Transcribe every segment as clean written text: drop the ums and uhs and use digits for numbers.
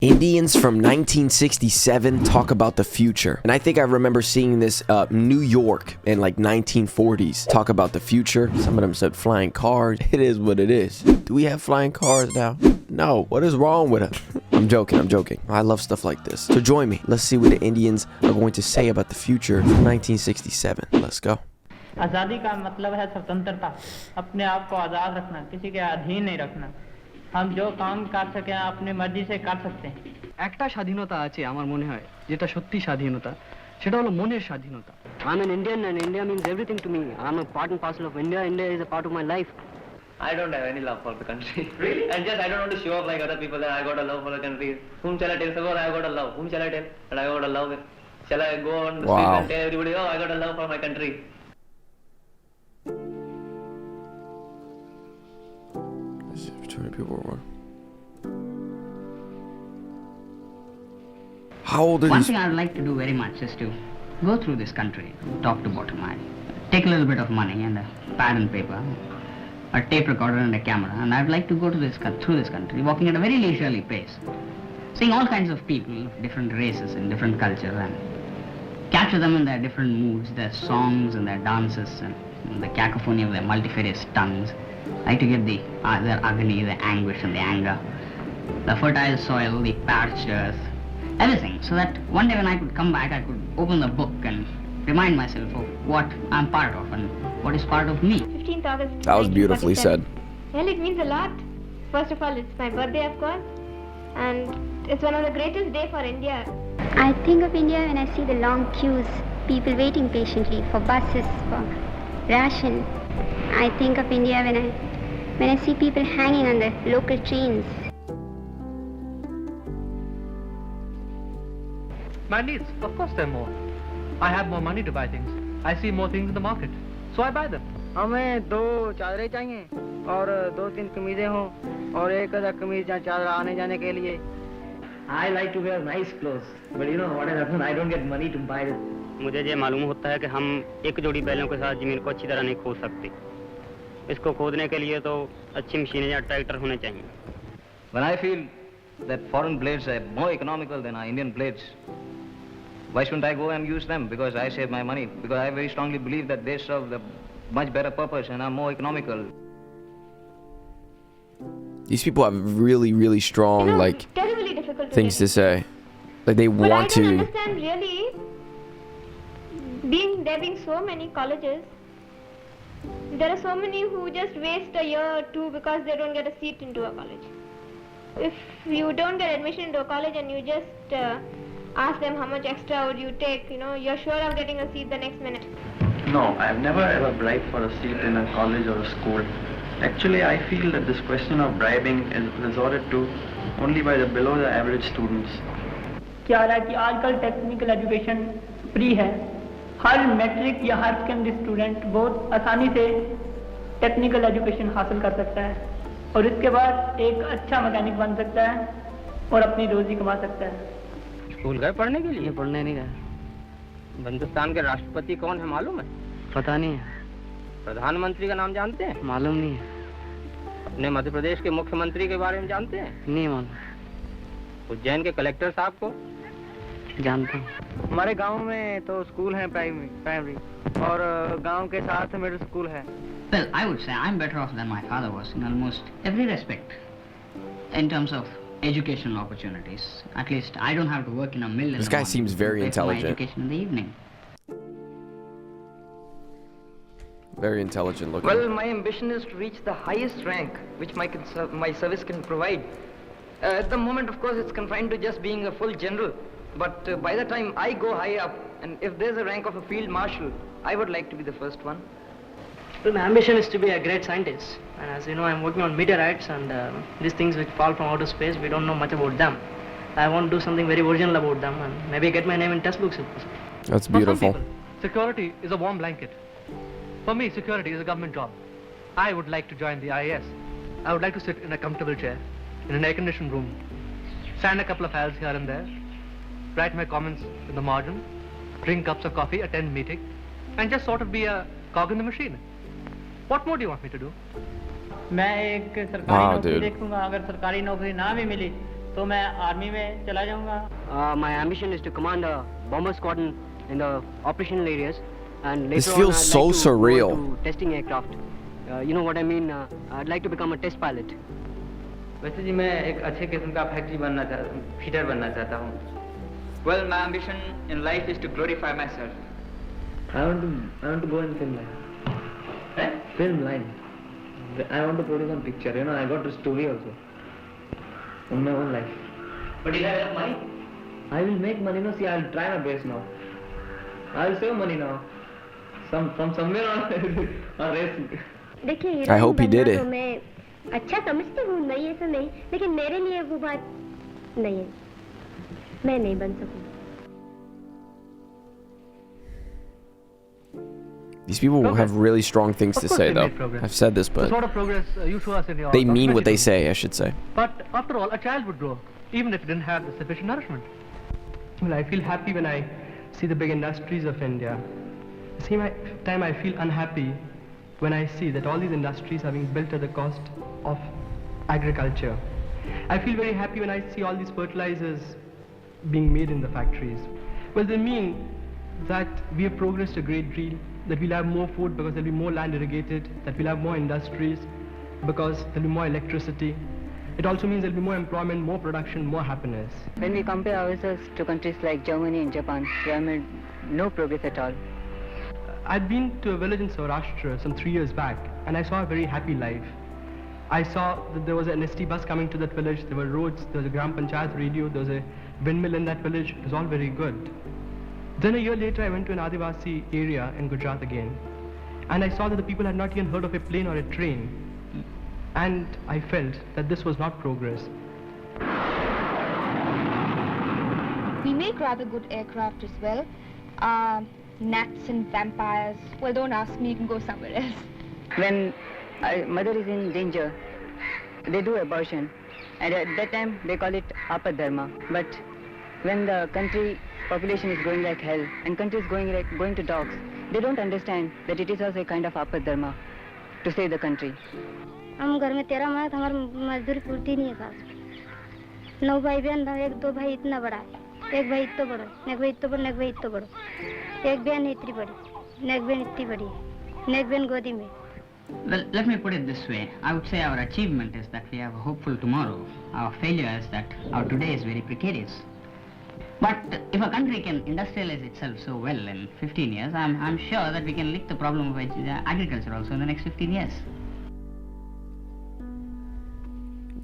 Indians from 1967 talk about the future. And I think I remember seeing this New York in like 1940s talk about the future. Some of them said flying cars. It is what it is. Do we have flying cars now? No. What is wrong with them? I'm joking. I love stuff like this. So join me. Let's see what the Indians are going to say about the future from 1967. Let's go. आज़ादी का मतलब है स्वतंत्रता, अपने आप को आज़ाद रखना, किसी के अधीन नहीं रखना। हम जो काम कर सकें अपनी मर्जी से कर सकते हैं। একটা স্বাধীনতা আছে আমার মনে হয় যেটা সত্যি স্বাধীনতা সেটা হলো মনের স্বাধীনতা। I'm an Indian and India means everything to me. I'm a part and parcel of India. India is a part of my life. I don't have any love for the country. Really? And just I don't want to show up like other people that I got a love for the country. Whom shall I tell? Suppose I got a love. Whom shall I tell that I got a love? Shall I go on the street and tell everybody, oh, I got a love for my country? Too many people were. How old are One these? thing I would like to do very much is to go through this country, top to bottom. I take a little bit of money and a pad and paper, a tape recorder and a camera, and I'd like to go to through this country, walking at a very leisurely pace, seeing all kinds of people, different races and different culture, and capture them in their different moods, their songs and their dances, and the cacophony of their multifarious tongues. I like to get their agony, the anguish and the anger, the fertile soil, the parched earth, everything, so that one day when I could come back, I could open the book and remind myself of what I'm part of and what is part of me. 15th August. That was beautifully said. Well, it means a lot. First of all, it's my birthday, of course, and it's one of the greatest days for India. I think of India when I see the long queues, people waiting patiently for buses, for ration. I think of India when I see people hanging on the local trains. My needs, of course they're more. I have more money to buy things. I see more things in the market, so I buy them. हमें दो चादरें चाहिए और दो तीन कमीजें हों और एक आधा कमीज या चादर आने जाने के लिए। I like to wear nice clothes, but you know what has happened? I don't get money to buy it. मुझे ये मालूम होता है कि हम एक जोड़ी बैलों के साथ ज़मीन को अच्छी तरह नहीं खोद सकते। इसको खोदने के लिए तो अच्छी मशीनें या ट्रैक्टर होने चाहिए। When I feel that foreign blades are more economical than our Indian blades, why shouldn't I go and use them? Because I save my money. Because I very strongly believe that they serve the much better purpose and are more economical. These people have really strong Terribly difficult things to say. Like they but want I to. don't understand really. There being so many colleges, there are so many who just waste a year or two because they don't get a seat into a college. If you don't get admission into a college and you just ask them how much extra would you take, you're sure of getting a seat the next minute. No, I've never ever bribed for a seat in a college or a school. Actually, I feel that this question of bribing is resorted to only by the below the average students. क्या है कि आजकल technical education free है। हर matric या हर secondary student बहुत आसानी से technical education हासिल कर सकता है और इसके बाद एक अच्छा मैकेनिक बन सकता है और अपनी रोजी कमा सकता है। स्कूल गए पढ़ने के लिए? पढ़ने नहीं गए। हिंदुस्तान के राष्ट्रपति कौन है मालूम है? पता नहीं है। प्रधानमंत्री का नाम जानते हैं? मालूम नहीं है। अपने मध्य प्रदेश के मुख्यमंत्री के बारे में जानते हैं? नहीं मालूम। उज्जैन के कलेक्टर साहब को जानता हूँ। हमारे गांव में तो स्कूल है प्राइमरी और गांव के साथ मिडिल स्कूल है। Well, I would say I'm better off than my father was in almost every respect. In terms of educational opportunities, at least I don't have to work in a mill. This guy seems very intelligent. My education in the evening. Very intelligent looking. Well, my ambition is to reach the highest rank which my service can provide. At the moment, of course, it's confined to just being a full general. But by the time I go high up, and if there's a rank of a field marshal, I would like to be the first one. Well, my ambition is to be a great scientist. And as you know, I'm working on meteorites and these things which fall from outer space, we don't know much about them. I want to do something very original about them and maybe get my name in textbooks if possible. That's beautiful. For some people, security is a warm blanket. For me, security is a government job. I would like to join the IAS. I would like to sit in a comfortable chair, in an air-conditioned room, stand a couple of aisles here and there, write my comments in the margin, drink cups of coffee, attend meeting, and just sort of be a cog in the machine. What more do you want me to do? मैं एक सरकारी नौकरी देखूंगा, अगर सरकारी नौकरी ना भी मिली तो मैं आर्मी में चला जाऊंगा। My ambition is to command a bomber squadron in the operational areas, and This later feels on I'd so like to surreal. go to testing aircraft. You know what I mean? I'd like to become a test pilot. वैसे जी मैं एक अच्छे किस्म का feeder बनना चाहता हूँ। Well, my ambition in life is to glorify myself. I want to go in film line. Eh? Film line. I want to produce one picture. You know, I got a story also. In my own life. But you have enough money? I will make money. No, see, I'll try my best now. I'll save money now. From somewhere on race. देखिए I hope he did बनना it. तो मैं अच्छा समझती हूँ, नहीं ऐसा नहीं, लेकिन मेरे लिए वो बात नहीं है, मैं नहीं बन सकूँ। These people will have really strong things Of to course say, they though. made progress. I've said this, There's a but lot of progress you show us in your they mean what they documentary. say, I should say. But after all, a child would grow, even if it didn't have the sufficient nourishment. Well, I feel happy when I see the big industries of India. At the same time, I feel unhappy when I see that all these industries are being built at the cost of agriculture. I feel very happy when I see all these fertilizers being made in the factories. Well, they mean that we have progressed a great deal, that we'll have more food because there'll be more land irrigated, that we'll have more industries because there'll be more electricity. It also means there'll be more employment, more production, more happiness. When we compare ourselves to countries like Germany and Japan, we have made no progress at all. I'd been to a village in Saurashtra some 3 years back, and I saw a very happy life. I saw that there was an ST bus coming to that village, there were roads, there was a Gram Panchayat radio, there was a windmill in that village. It was all very good. Then a year later, I went to an Adivasi area in Gujarat again, and I saw that the people had not even heard of a plane or a train, and I felt that this was not progress. We make rather good aircraft as well. Gnats and vampires. Well, don't ask me, you can go somewhere else. When a mother is in danger, they do abortion, and at that time they call it apadharma. But when the country population is growing like hell and country is going to dogs, they don't understand that it is also a kind of apadharma to save the country. हम घर में 13 महीने हमारी मजदूरी पूर्ति नहीं है सास। 9 भाई बहन, एक 2 भाई इतना बड़ा है, एक भाई इतना बड़ा, एक भाई इतना बड़ा, एक भाई इतना बड़ा, एक बहन इतनी बड़ी, एक बहन इतनी बड़ी, एक बहन गोदी में। Well, let me put it this way. I would say our achievement is that we have a hopeful tomorrow. Our failure is that our today is very precarious. But if a country can industrialize itself so well in 15 years, I'm sure that we can lick the problem of agriculture also in the next 15 years.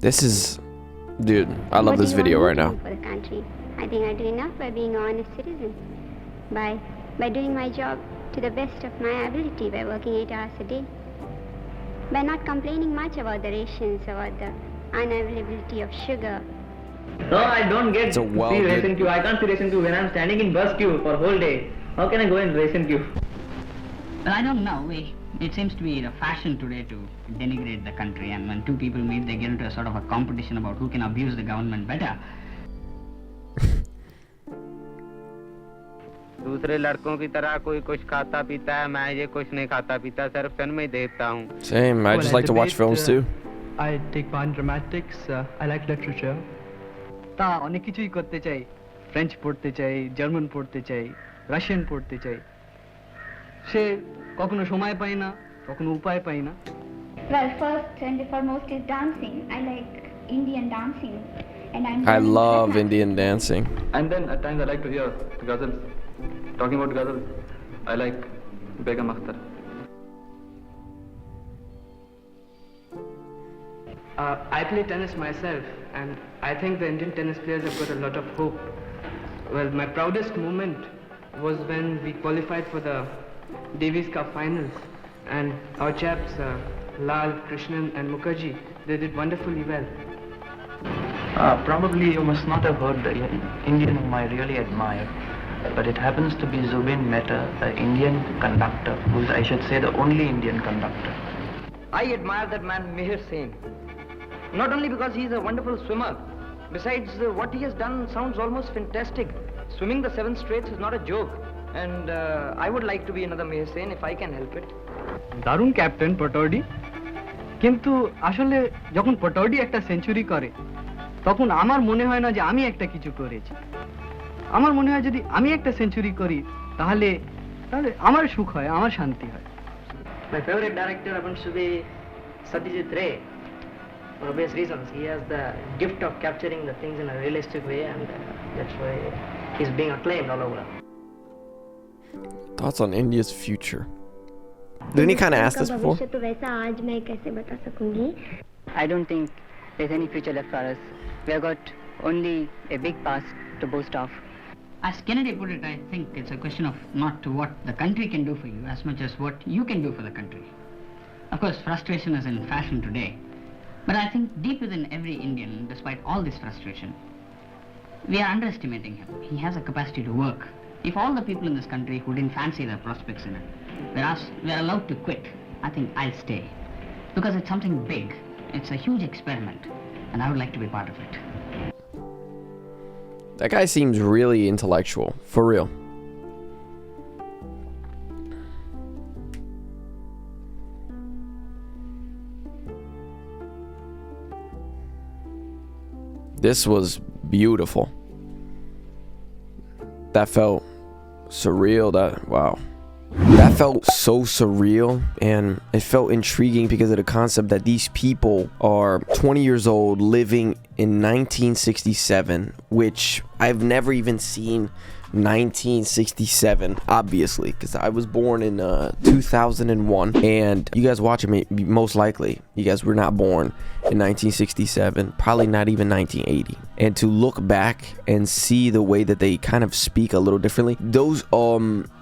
This is... Dude, I love this video right now. For the country, I think I did enough by being an honest citizen, by doing my job to the best of my ability, by working 8 hours a day, by not complaining much about the rations, about the unavailability of sugar. No, I don't get It's a to see ration queue. I can't see ration queue when I'm standing in bus queue for a whole day. How can I go in ration queue? Well, I don't know. It seems to be the fashion today to denigrate the country, and when two people meet, they get into a sort of a competition about who can abuse the government better. दूसरे लड़कों की तरह कोई कुछ खाता पीता है, मैं ये कुछ नहीं खाता पीता, सिर्फ फिल्म ही देखता हूँ. Same, I just like to watch films too. I take part in dramatics, I like literature. তা অনেক কিছুই করতে চাই, ফ্রেঞ্চ পড়তে চাই, জার্মান পড়তে চাই, রাশিয়ান পড়তে চাই, সে কখনো সময় পাই না, কখনো উপায় পাই না। Well, first and foremost is dancing. I like Indian dancing, and I love Indian dancing. And then at times I like to hear ghazals. Talking about ghazals, I like Begum Akhtar. I play tennis myself, and I think the Indian tennis players have got a lot of hope. Well, my proudest moment was when we qualified for the Davis Cup finals, and our chaps, Lal, Krishnan and Mukherjee, they did wonderfully well. Probably you must not have heard the Indian whom I really admire, but it happens to be Zubin Mehta, the Indian conductor, who is, I should say, the only Indian conductor. I admire that man Mihir Sen. Not only because he is a wonderful swimmer, besides what he has done sounds almost fantastic. Swimming the 7 straights is not a joke, and I would like to be another Mihir Sen if I can help it. দারুণ captain Pataudi, কিন্তু আসলে যখন পটৌডি একটা century করে তখন আমার মনে হয় না যে আমি একটা কিছু করেছি। আমার মনে হয় যদি আমি একটা সেঞ্চুরি করি তাহলে তাহলে আমার সুখ হয়, আমার শান্তি হয়। My favorite director happens to be Satyajit Ray. For obvious reasons, he has the gift of capturing the things in a realistic way, and that's why he's being acclaimed all over. Thoughts on India's future? Didn't he kind of ask this before? तो वैसा आज मैं कैसे बता सकूंगी? I don't think there's any future left for us. We have got only a big past to boast of. As Kennedy put it, I think it's a question of not what the country can do for you as much as what you can do for the country. Of course, frustration is in fashion today. But I think deep within every Indian, despite all this frustration, we are underestimating him. He has a capacity to work. If all the people in this country who didn't fancy their prospects in it were allowed to quit, I think I'll stay. Because it's something big. It's a huge experiment. And I would like to be part of it. That guy seems really intellectual, for real. This was beautiful. That felt surreal. Wow. That felt so surreal, and it felt intriguing because of the concept that these people are 20 years old living in 1967, which I've never even seen 1967, obviously, because I was born in 2001, and you guys watching me, most likely you guys were not born in 1967, probably not even 1980. And to look back and see the way that they kind of speak a little differently, those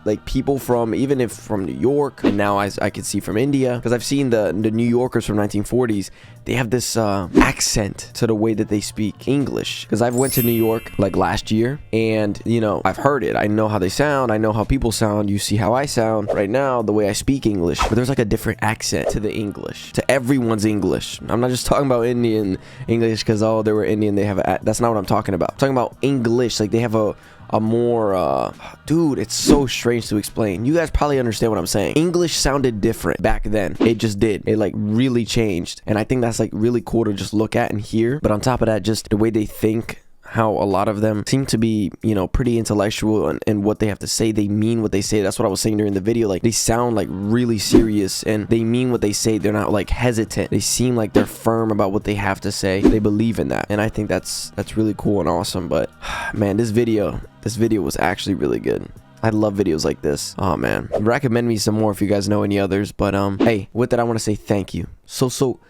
like people from, even if from New York, and now I can see from India, because I've seen the New Yorkers from 1940s, they have this accent to the way that they speak English. Because I've went to New York like last year, and you know, I've heard it. I know how they sound. I know how people sound. You see how I sound right now, the way I speak English. But there's like a different accent to the English, to everyone's English. I'm not just talking about Indian English because, oh, they were Indian, they have that's not what I'm talking about. I'm talking about English. Like they have a more dude, it's so strange to explain. You guys probably understand what I'm saying. English sounded different back then. It just did. It like really changed, and I think that's like really cool to just look at and hear. But on top of that, just the way they think, how a lot of them seem to be, you know, pretty intellectual, and what they have to say, they mean what they say. That's what I was saying during the video. Like they sound like really serious, and they mean what they say. They're not like hesitant. They seem like they're firm about what they have to say. They believe in that, and I think that's really cool and awesome. But man, this video was actually really good. I love videos like this. Oh man, recommend me some more if you guys know any others. But hey, with that, I want to say thank you so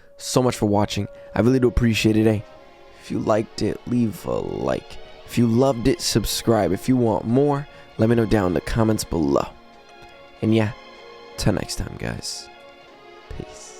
much for watching. I really do appreciate it. Hey, if you liked it, leave a like. If you loved it, subscribe. If you want more, let me know down in the comments below. And yeah, till next time, guys. Peace.